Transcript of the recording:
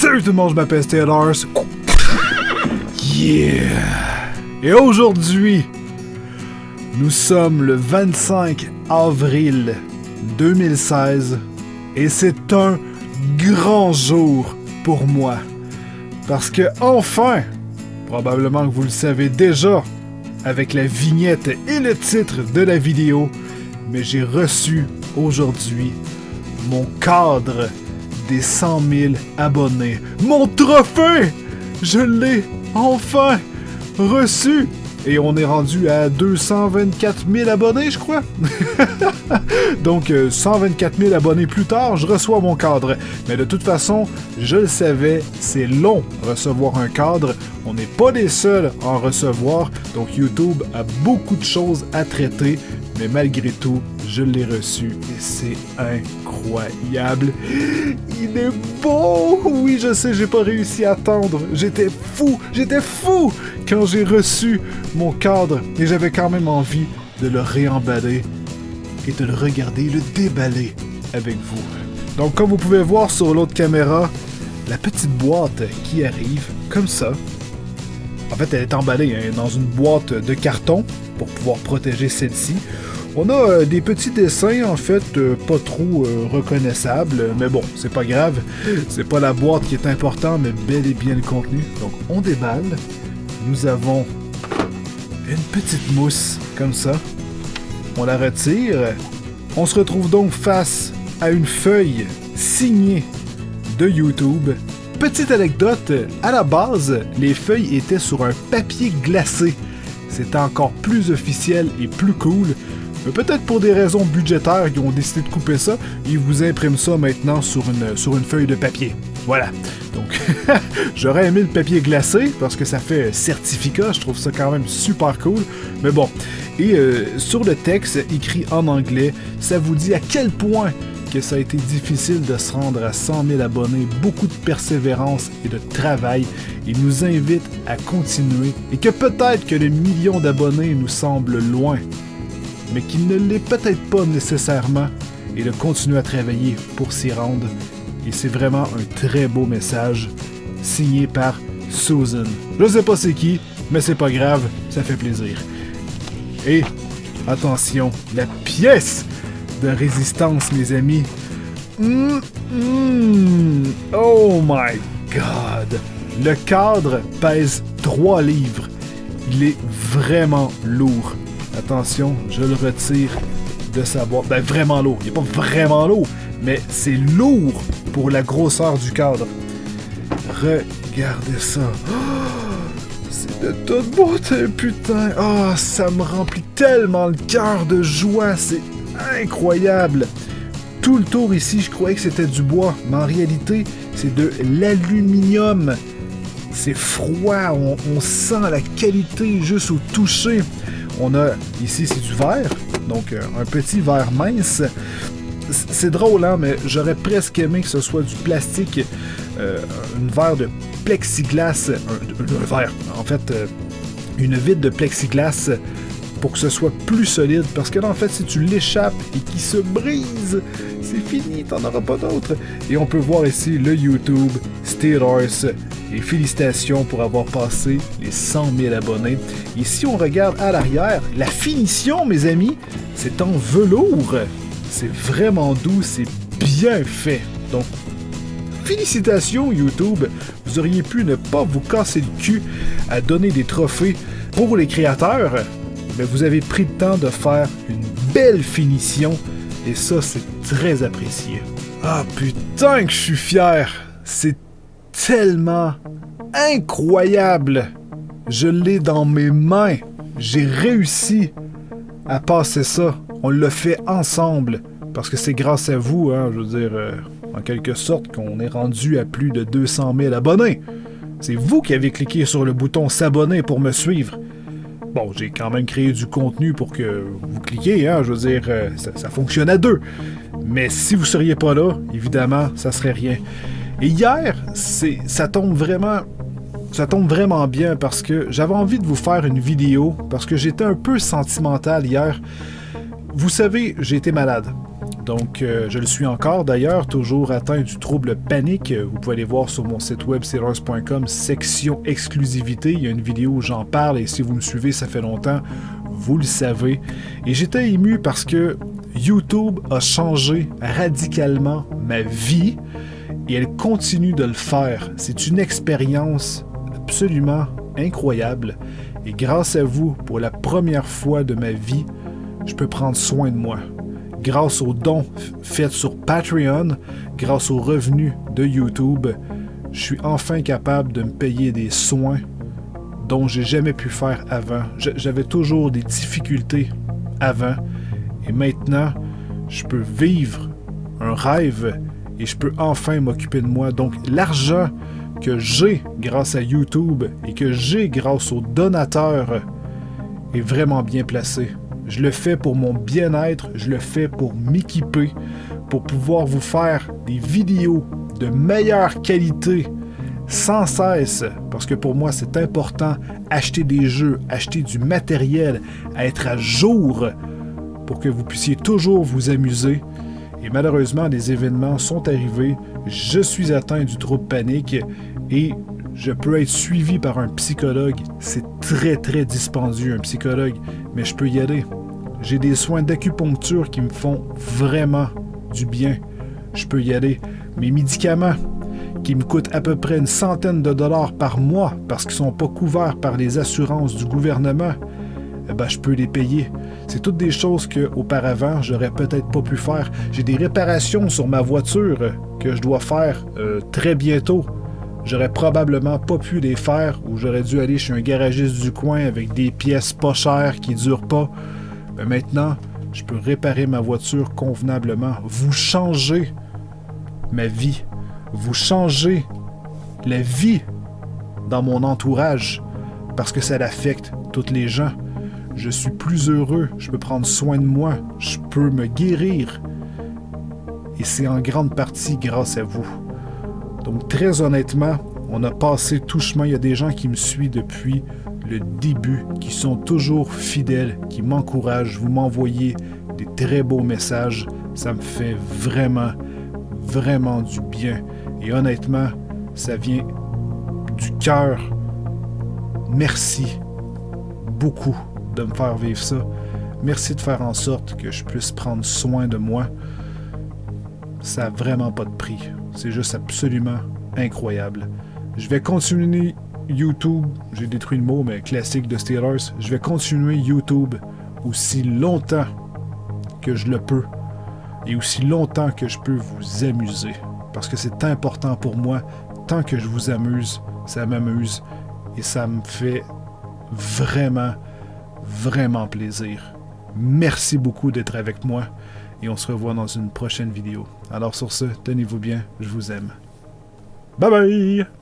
Salut tout le monde, je m'appelle Steelers. Yeah! Et aujourd'hui, nous sommes le 25 avril 2016 et c'est un grand jour pour moi. Parce que enfin, probablement que vous le savez déjà, avec la vignette et le titre de la vidéo, mais j'ai reçu aujourd'hui mon cadre des 100 000 abonnés. Mon trophée! Je l'ai enfin reçu! Et on est rendu à 224 000 abonnés, je crois. Donc, 124 000 abonnés plus tard, je reçois mon cadre. Mais de toute façon, je le savais, c'est long recevoir un cadre. On n'est pas les seuls à en recevoir. Donc, YouTube a beaucoup de choses à traiter. Mais malgré tout, je l'ai reçu et c'est incroyable. Il est beau! Oui, je sais, j'ai pas réussi à attendre. J'étais fou quand j'ai reçu mon cadre et j'avais quand même envie de le réemballer et de le regarder, le déballer avec vous. Donc, comme vous pouvez voir sur l'autre caméra, la petite boîte qui arrive comme ça. En fait, elle est emballée dans une boîte de carton pour pouvoir protéger celle-ci. On a des petits dessins, en fait, pas trop reconnaissables, mais bon, c'est pas grave. C'est pas la boîte qui est importante, mais bel et bien le contenu. Donc, on déballe. Nous avons une petite mousse, comme ça. On la retire. On se retrouve donc face à une feuille signée de YouTube. Petite anecdote, à la base, les feuilles étaient sur un papier glacé. C'était encore plus officiel et plus cool. Mais peut-être pour des raisons budgétaires, ils ont décidé de couper ça. Ils vous impriment ça maintenant sur une feuille de papier. Voilà. Donc, j'aurais aimé le papier glacé parce que ça fait certificat. Je trouve ça quand même super cool. Mais bon. Et sur le texte, écrit en anglais, ça vous dit à quel point que ça a été difficile de se rendre à 100 000 abonnés, beaucoup de persévérance et de travail. Il nous invite à continuer et que peut-être que le million d'abonnés nous semble loin, mais qu'il ne l'est peut-être pas nécessairement, et de continuer à travailler pour s'y rendre. Et c'est vraiment un très beau message, signé par Susan. Je sais pas c'est qui, mais c'est pas grave, ça fait plaisir. Et, attention, la pièce de résistance, mes amis. Oh my God! Le cadre pèse 3 livres. Il est vraiment lourd. Attention, je le retire de sa boîte. Ben, vraiment lourd. Il n'est pas vraiment lourd, mais c'est lourd pour la grosseur du cadre. Regardez ça. Oh, c'est de toute beauté, putain. Oh, ça me remplit tellement le cœur de joie. C'est incroyable. Tout le tour ici, je croyais que c'était du bois, mais en réalité, c'est de l'aluminium. C'est froid, on sent la qualité juste au toucher. On a, ici, c'est du verre, donc un petit verre mince. C'est drôle, hein, mais j'aurais presque aimé que ce soit du plastique, une verre de plexiglas, un verre, en fait, une vitre de plexiglas pour que ce soit plus solide, parce que là, en fait, si tu l'échappes et qu'il se brise, c'est fini, t'en auras pas d'autre. Et on peut voir ici le YouTube Steelers. Et félicitations pour avoir passé les 100 000 abonnés. Et si on regarde à l'arrière, la finition, mes amis, c'est en velours. C'est vraiment doux, c'est bien fait. Donc, félicitations YouTube. Vous auriez pu ne pas vous casser le cul à donner des trophées pour les créateurs, mais vous avez pris le temps de faire une belle finition. Et ça, c'est très apprécié. Ah putain que je suis fier. C'est tellement incroyable. Je l'ai dans mes mains. J'ai réussi à passer ça. On l'a fait ensemble. Parce que c'est grâce à vous, hein, je veux dire, en quelque sorte, qu'on est rendu à plus de 200 000 abonnés. C'est vous qui avez cliqué sur le bouton s'abonner pour me suivre. Bon, j'ai quand même créé du contenu pour que vous cliquiez, hein, je veux dire, ça fonctionne à deux. Mais si vous seriez pas là, évidemment, ça serait rien. Et hier, ça tombe vraiment bien parce que j'avais envie de vous faire une vidéo parce que j'étais un peu sentimental hier. Vous savez, j'ai été malade. Donc, je le suis encore d'ailleurs, toujours atteint du trouble panique. Vous pouvez aller voir sur mon site web steelers.com, section exclusivité. Il y a une vidéo où j'en parle et si vous me suivez, ça fait longtemps, vous le savez. Et j'étais ému parce que YouTube a changé radicalement ma vie et elle continue de le faire. C'est une expérience absolument incroyable. Et grâce à vous, pour la première fois de ma vie, je peux prendre soin de moi. Grâce aux dons faits sur Patreon, grâce aux revenus de YouTube, je suis enfin capable de me payer des soins dont j'ai jamais pu faire avant. J'avais toujours des difficultés avant et maintenant, je peux vivre un rêve et je peux enfin m'occuper de moi. Donc l'argent que j'ai grâce à YouTube et que j'ai grâce aux donateurs est vraiment bien placé. Je le fais pour mon bien-être, je le fais pour m'équiper, pour pouvoir vous faire des vidéos de meilleure qualité sans cesse, parce que pour moi c'est important, acheter des jeux, acheter du matériel, être à jour pour que vous puissiez toujours vous amuser. Et malheureusement, des événements sont arrivés, je suis atteint du trouble panique et je peux être suivi par un psychologue. C'est très très dispendieux un psychologue, mais je peux y aller. J'ai des soins d'acupuncture qui me font vraiment du bien. Je peux y aller. Mes médicaments qui me coûtent à peu près une centaine de dollars par mois parce qu'ils ne sont pas couverts par les assurances du gouvernement, je peux les payer. C'est toutes des choses qu'auparavant, j'aurais peut-être pas pu faire. J'ai des réparations sur ma voiture que je dois faire très bientôt. J'aurais probablement pas pu les faire ou j'aurais dû aller chez un garagiste du coin avec des pièces pas chères qui durent pas. Mais maintenant, je peux réparer ma voiture convenablement. Vous changez ma vie. Vous changez la vie dans mon entourage parce que ça l'affecte toutes les gens. Je suis plus heureux, je peux prendre soin de moi, je peux me guérir. Et c'est en grande partie grâce à vous. Donc très honnêtement, on a passé tout chemin. Il y a des gens qui me suivent depuis le début, qui sont toujours fidèles, qui m'encouragent. Vous m'envoyez des très beaux messages. Ça me fait vraiment, vraiment du bien. Et honnêtement, ça vient du cœur. Merci beaucoup de me faire vivre ça. Merci de faire en sorte que je puisse prendre soin de moi. Ça n'a vraiment pas de prix. C'est juste absolument incroyable. Je vais continuer YouTube, j'ai détruit le mot, mais classique de Steelers. Je vais continuer YouTube aussi longtemps que je le peux et aussi longtemps que je peux vous amuser. Parce que c'est important pour moi. Tant que je vous amuse, ça m'amuse et ça me fait vraiment, vraiment plaisir. Merci beaucoup d'être avec moi et on se revoit dans une prochaine vidéo. Alors sur ce, tenez-vous bien, je vous aime. Bye bye!